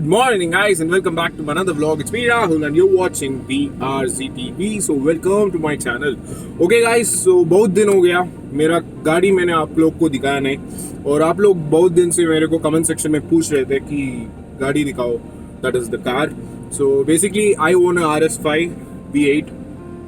Good morning, guys, and welcome back to another vlog. It's me, Rahul, and you're watching BRZTV. So, welcome to my channel. Okay, guys, so बहुत दिन हो गया मेरा गाड़ी मैंने आप लोग को दिखाया नहीं, और आप लोग बहुत दिन से मेरे को कमेंट सेक्शन में पूछ रहे थे कि गाड़ी दिखाओ. That is the car. So, basically, I own a RS5 V8.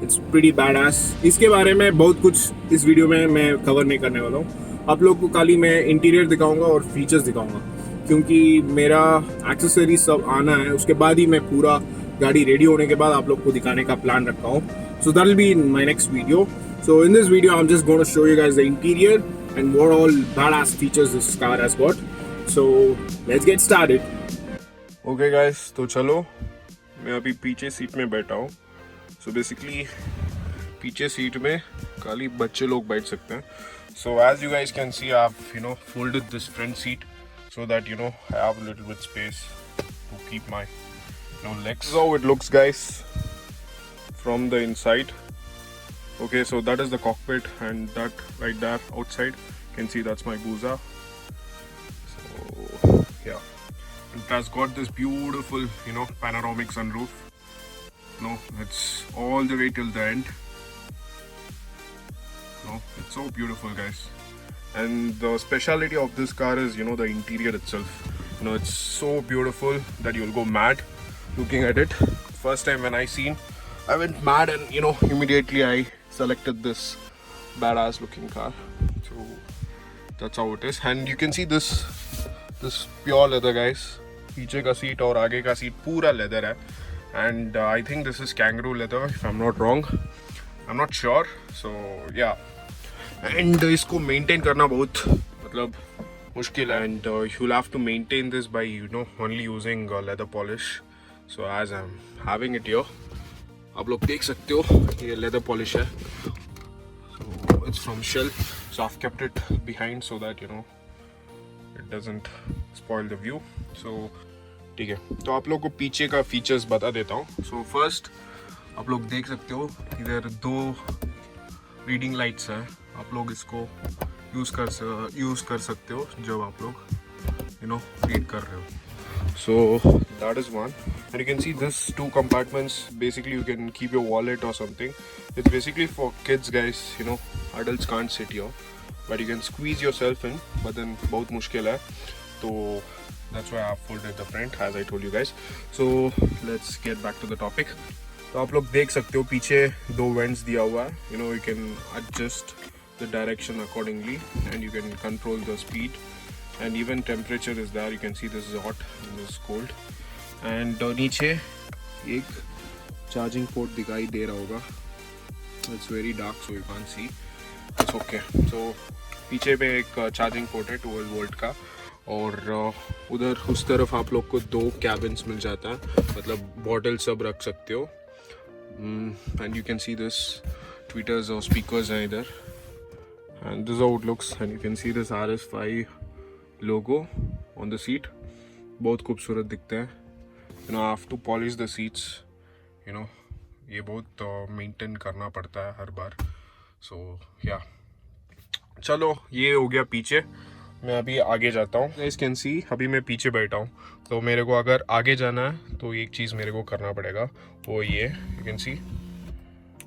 It's pretty badass. इसके बारे में बहुत कुछ इस वीडियो में मैं कवर नहीं करने वाला हूँ. आप लोग को खाली मैं इंटीरियर दिखाऊंगा और फीचर्स दिखाऊंगा, क्योंकि मेरा एक्सेसरीज सब आना है. उसके बाद ही मैं पूरा गाड़ी रेडी होने के बाद आप लोग को दिखाने का प्लान रखा हूँ. So that will be in my next video. So in this video I am just gonna show you guys the interior and what all badass features this car has got. So let's get started. Okay guys, तो चलो, मैं अभी पीछे seat में बैठा हूँ. So basically पीछे seat में खाली बच्चे लोग बैठ सकते हैं. So as you guys can see, I've folded this front seat so that I have a little bit space to keep my legs. So it looks, guys, from the inside. Okay, so that is the cockpit, and that right there outside, you can see that's my Buza. So yeah, it has got this beautiful panoramic sunroof. It's all the way till the end. It's so beautiful, guys. And the speciality of this car is the interior itself. It's so beautiful that you'll go mad looking at it. First time when I went mad, and immediately I selected this badass looking car. So that's how it is. And you can see this pure leather, guys. पीछे का seat और आगे का seat पूरा leather है. And I think this is kangaroo leather, if I'm not wrong. I'm not sure. So yeah. And इसको maintain करना बहुत मतलब मुश्किल है. And you'll have to maintain this by only using leather polish. So as I'm having it here, आप लोग देख सकते हो ये leather polish है. So it's from Shell. So I've kept it behind so that it doesn't spoil the view. So ठीक है, तो आप लोग को पीछे का फीचर्स बता देता हूँ. So first आप लोग देख सकते हो इधर 2 रीडिंग लाइट्स है. आप लोग इसको यूज़ कर सकते हो जब आप लोग रीड कर रहे हो. So that is one. And you can see this 2 compartments. Basically you can keep your wallet or something. It's basically for kids, guys. Adults can't sit here, but you can squeeze yourself in, but then बहुत मुश्किल है. तो that's why I folded the front, as I told you guys. So let's get back to the topic. तो आप लोग देख सकते हो पीछे 2 वेंट्स दिया हुआ है. You can adjust the direction accordingly, and you can control the speed, and even temperature is there. You can see this is hot and this is cold. And नीचे एक चार्जिंग पोर्ट दिखाई दे रहा होगा. It's very dark so you can't see. It's okay. So पीछे पे एक charging port है 12 वोल्ट का, और उधर उस तरफ आप लोग को 2 कैबिन्स मिल जाता है, मतलब बॉटल सब रख सकते हो. And you can see this tweeters or speakers are there, and this is how it looks. And you can see this RS5 logo on the seat. बहुत खूबसूरत दिखते हैं. I have to polish the seats. ये बहुत maintain करना पड़ता है हर बार. So yeah, चलो ये हो गया पीछे. मैं अभी आगे जाता हूँ. Guys can see अभी मैं पीछे बैठा हूँ, तो मेरे को अगर आगे जाना है तो एक चीज़ मेरे को करना पड़ेगा, वो ये. You can see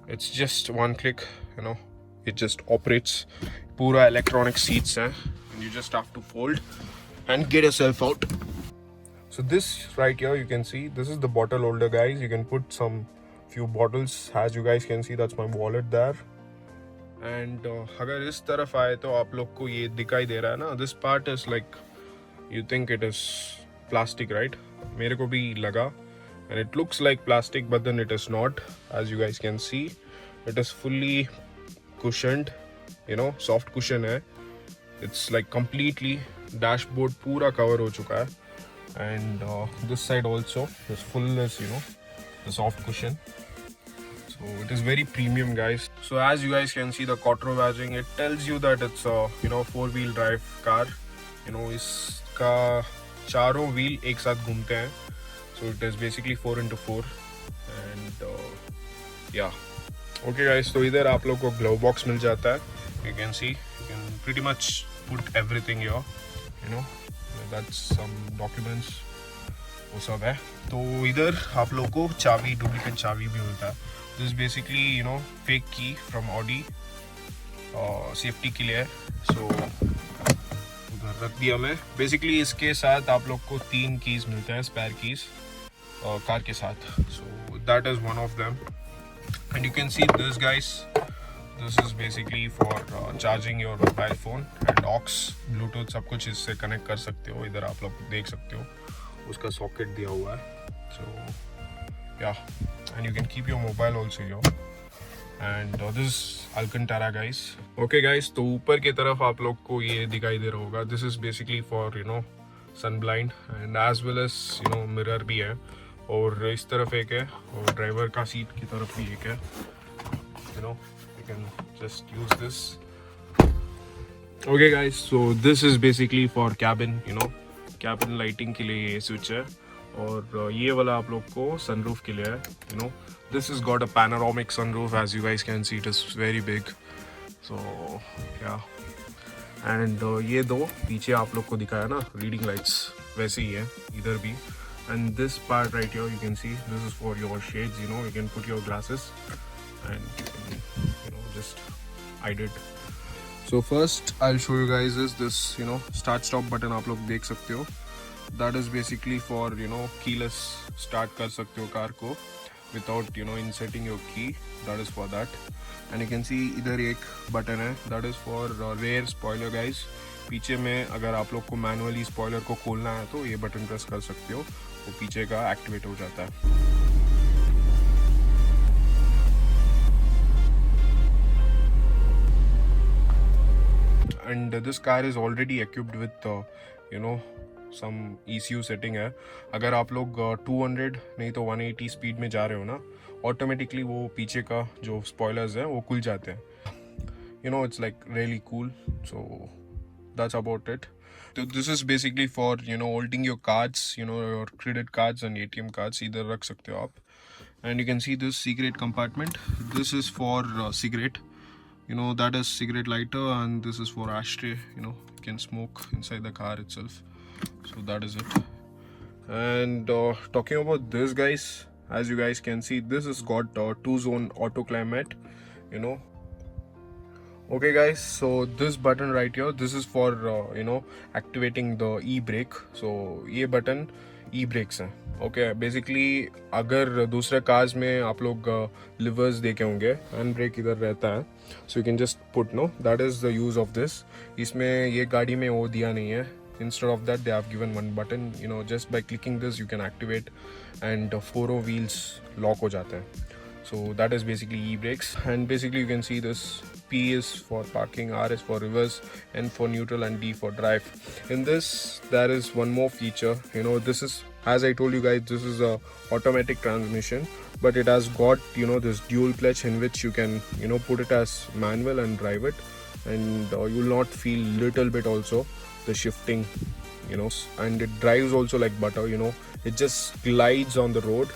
it's just one click. It just operates. पूरा electronic seats हैं, and you just have to fold and get yourself out. So this right here, you can see this is the bottle holder, guys. You can put some few bottles. As you guys can see, that's my wallet there. And अगर इस तरफ आए तो आप लोग को ये दिखाई दे रहा है ना, this part is like you think it is plastic, right? मेरे को भी लगा, and it looks like plastic, but then it is not. As you guys can see, it is fully cushioned, soft cushion है. It's like completely dashboard पूरा cover हो चुका है. And this side also is full as the soft cushion. So it is very premium, guys. So as you guys can see the quattro badging, it tells you that it's a 4-wheel drive car. इसका चारों wheel एक साथ घूमते हैं. So it is basically 4x4. And yeah, okay guys, तो इधर आप लोग को glove box मिल जाता है. You can see, you can pretty much put everything here. That's some documents वो सब है। तो इधर आप लोग को चाबी, डुप्लीकेट चाबी भी मिलता है। This basically you know fake की फ्रॉम ऑडी, सेफ्टी के लिए है। सो उधर रख दिया मैं। बेसिकली इसके साथ आप लोग को 3 कीज़ मिलते हैं, स्पेयर कीज़ कार के साथ। So that is one of them and you can see this guys, this is basically for charging your mobile phone and aux, Bluetooth सब कुछ इससे कनेक्ट कर सकते हो। इधर आप लोग देख सकते हो उसका सॉकेट दिया हुआ है। So yeah and you can keep your mobile also your and this Alcantara guys. Okay guys, तो ऊपर की तरफ आप लोग को ये दिखाई दे रहा होगा, this is basically for you know sun blind and as well as you know mirror भी है। और इस तरफ एक है और ड्राइवर का सीट की तरफ भी एक है। You know you can just use this. Okay guys, so this is basically for cabin, you know cabin lighting के लिए ये स्विच है। और ये वाला आप लोग को सनरूफ के लिए है। You know this has got a panoramic sunroof, as you guys can see it is very big. So yeah, and ये दो पीछे आप लोग को दिखाया ना रीडिंग लाइट्स, वैसे ही है इधर भी। and this part right here you can see this is for your shades, you know you can put your glasses and you can you know just hide it. So first I'll show you guys is this you know start stop button आप लोग देख सकते हो। that is basically for you know keyless start कर सकते हो car को without you know inserting your key, that is for that. and you can see इधर एक बटन है, that is for rear spoiler guys। पीछे में अगर आप लोग को मैनुअली स्पॉइलर को खोलना है तो ये बटन प्रेस कर सकते हो, वो पीछे का एक्टिवेट हो जाता है। and this car is already equipped with you know some ECU setting है। अगर आप लोग 200 नहीं तो 180 स्पीड में जा रहे हो ना, ऑटोमेटिकली वो पीछे का जो स्पॉयलर्स हैं वो खुल जाते हैं। You know it's like really cool. So that's about it. तो this is basically for you know holding your cards, you know your credit cards and ATM cards इधर रख सकते हो आप। And you can see this cigarette compartment, this is for cigarette, you know that is cigarette lighter, and this is for ashtray, you know you can smoke inside the car itself. So that is it. And talking about this guys, as you guys can see this has got 2-zone auto climate, you know. Okay guys, so this button right here, this is for you know activating the e-brake. So ये button e-brakes हैं। Okay basically अगर दूसरे cars में आप लोग levers देखे होंगे, hand brake इधर रहता है। So you can just put know that is the use of this. इसमें ये गाड़ी में वो दिया नहीं है। instead of that they have given one button, you know just by clicking this you can activate and 4 wheels lock हो जाते हैं। so that is basically e-brakes। and basically you can see this P is for parking, R is for reverse, N for neutral and D for drive. In this there is one more feature, you know this is, as I told you guys, this is a automatic transmission, but it has got you know this dual clutch in which you can you know put it as manual and drive it, and you will not feel little bit also the shifting, you know, and it drives also like butter, you know it just glides on the road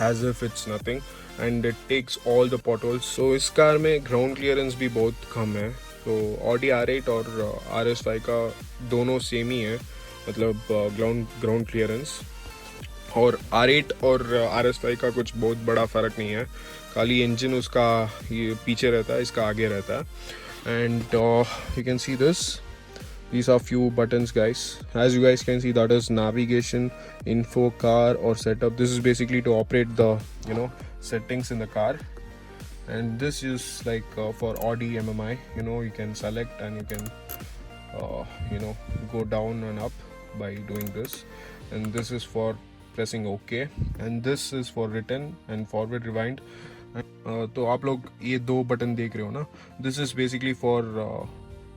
as if it's nothing, and it takes all the potholes. so इस car में ground clearance भी बहुत कम है। तो Audi R8 और RS5 का दोनों same ही है, मतलब ग्राउंड क्लियरेंस। और R8 और RS5 का कुछ बहुत बड़ा फ़र्क नहीं है, खाली इंजन उसका ये पीछे रहता है, इसका आगे रहता है। And you can see this, these are few buttons guys, as you guys can see that is navigation, info, car or setup. This is basically to operate the you know settings in the car, and this is like for Audi MMI, you know you can select and you can you know go down and up by doing this, and this is for pressing OK, and this is for return and forward rewind. तो आप लोग ये 2 button देख रहे हो ना, this is basically for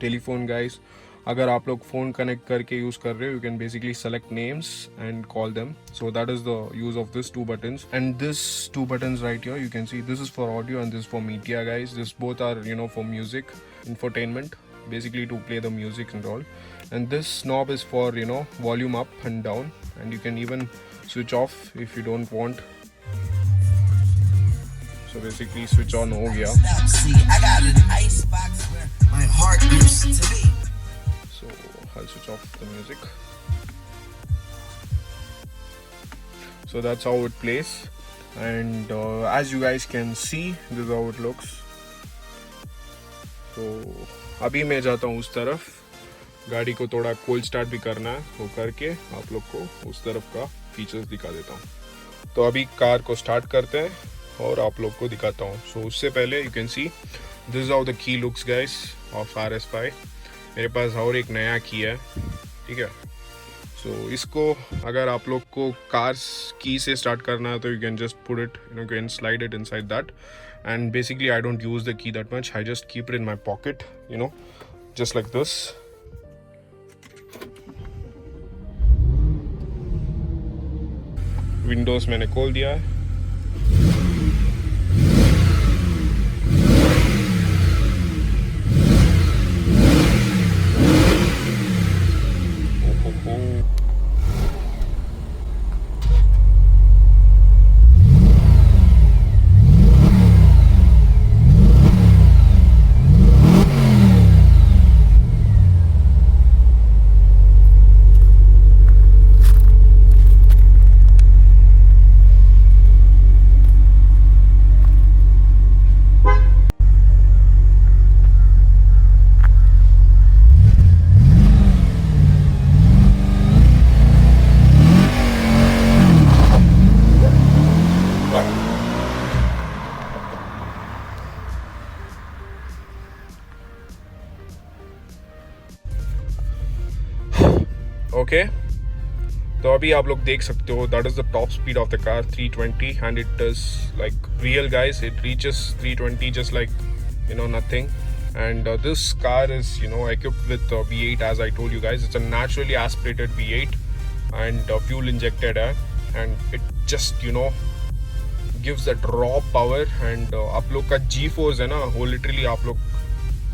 telephone guys। अगर आप लोग फ़ोन कनेक्ट करके यूज़ कर रहे हो, you can basically select names and call them. So that is the use of this 2 buttons, and this 2 buttons right here you can see this is for audio and this is for media guys। this both are you know for music infotainment, basically to play the music and all, and this knob is for you know volume up and down, and you can even switch off if you don't want। so basically switch on हो गया। so I'll switch off the music। So that's how it plays. And as you guys can see, this is how it looks. तो अभी मैं जाता हूँ उस तरफ, गाड़ी को थोड़ा कोल्ड स्टार्ट भी करना है, वो करके आप लोग को उस तरफ का फीचर्स दिखा देता हूँ. तो अभी कार को स्टार्ट करते हैं और आप लोग को दिखाता हूँ. सो उससे पहले you can see this is how the key looks guys of RS5. मेरे पास और एक नया की है, ठीक है. सो इसको अगर आप लोग को कार्स की से स्टार्ट करना है तो you can just put it, you can slide it inside that. And basically I don't use the key that much. I just keep it in my pocket, just like this. Windows मैंने खोल दिया है. Okay, तो अभी आप लोग देख सकते हो that is the top speed of the car 320 and it is like real guys, it reaches 320 just like nothing. And this car is equipped with V8, as I told you guys. It's a naturally aspirated V8 and fuel injected है, and it just gives that raw power. And आप लोग का G-force है ना, वो literally आप लोग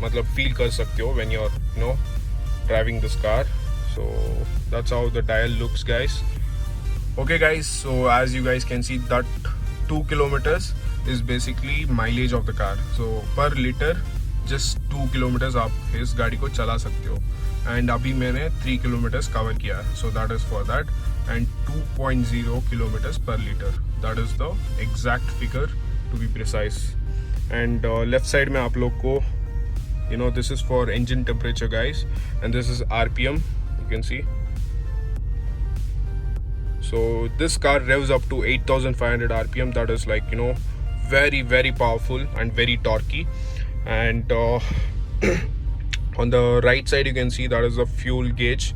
मतलब feel कर सकते हो when you're driving this car. So that's how the dial looks guys. Okay guys, so as you guys can see that 2 kilometers is basically mileage of the car. So per liter just 2 kilometers आप इस गाड़ी को चला सकते हो. And अभी मैंने 3 kilometers cover किया है, so that is for that. And 2.0 kilometers per liter, that is the exact figure to be precise. And left side में आप लोग को this is for engine temperature guys, and this is RPM. You can see. So this car revs up to 8,500 RPM. That is like very very powerful and very torquey. And on the right side you can see that is a fuel gauge.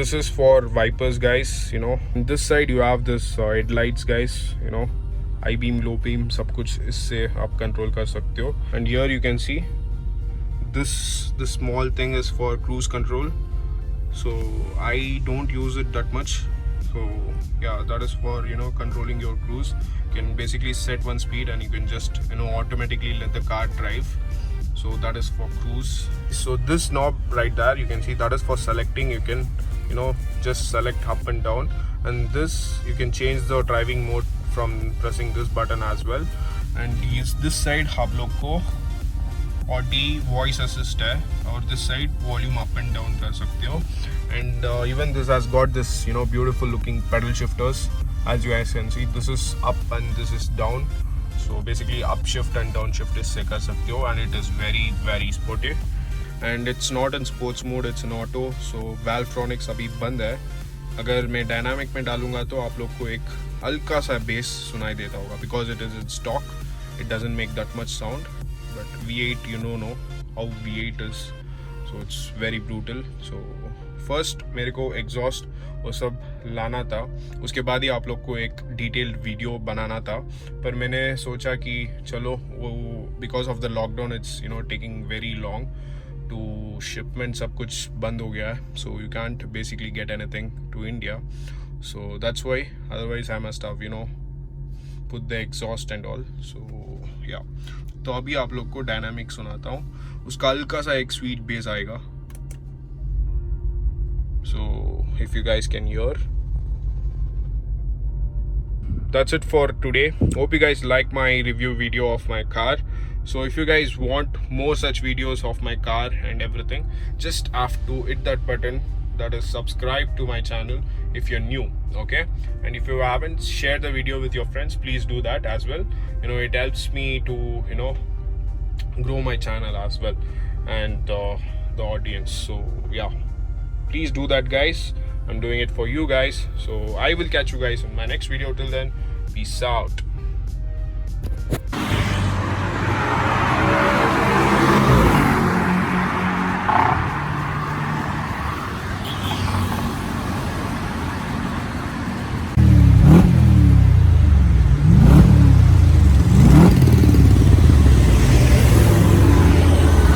This is for wipers guys. On this side you have this headlights guys. High beam, low beam, सब कुछ इससे आप control कर सकते हो. And here you can see this small thing is for cruise control. So I don't use it that much. So yeah, that is for controlling your cruise. You can basically set one speed and you can just automatically let the car drive. So that is for cruise. So this knob right there, you can see that is for selecting. You can just select up and down, and this you can change the driving mode from pressing this button as well. And this side आप लोग को Audi voice assist है, और this side volume up and down कर सकते हो. And even this has got this beautiful looking paddle shifters. As you guys can see this is up and this is down. So basically up shift and down shift इससे कर सकते हो. And it is very very sportive. And it's not in sports mode, it's in auto. So Valvetronics अभी बंद है. अगर मैं dynamic में डालूंगा तो आप लोग को एक हल्का सा बेस सुनाई देता होगा, because it is in stock. It doesn't make that much sound. But V8, know how V8 is, so it's very brutal. So first मेरे को exhaust वो सब लाना था, उसके बाद ही आप लोग को एक डिटेल्ड वीडियो बनाना था. पर मैंने सोचा कि चलो वो because of the lockdown it's taking very long to shipment, सब कुछ बंद हो गया है. So you can't basically get anything to India. So that's why, otherwise I must have put the exhaust and all. So yeah, तो अभी आप लोग को डायनामिक सुनाता हूँ. उसका हल्का सा एक स्वीट बेस आएगा. So if you guys can hear, that's it for today. Hope you guys like my review video of my car. So if you guys want more such videos of my car and everything, just have to hit that button, that is subscribe to my channel if you're new. Okay, and if you haven't shared the video with your friends, please do that as well. It helps me to grow my channel as well, and the audience. So yeah, please do that, guys. I'm doing it for you guys. So I will catch you guys in my next video. Till then, peace out.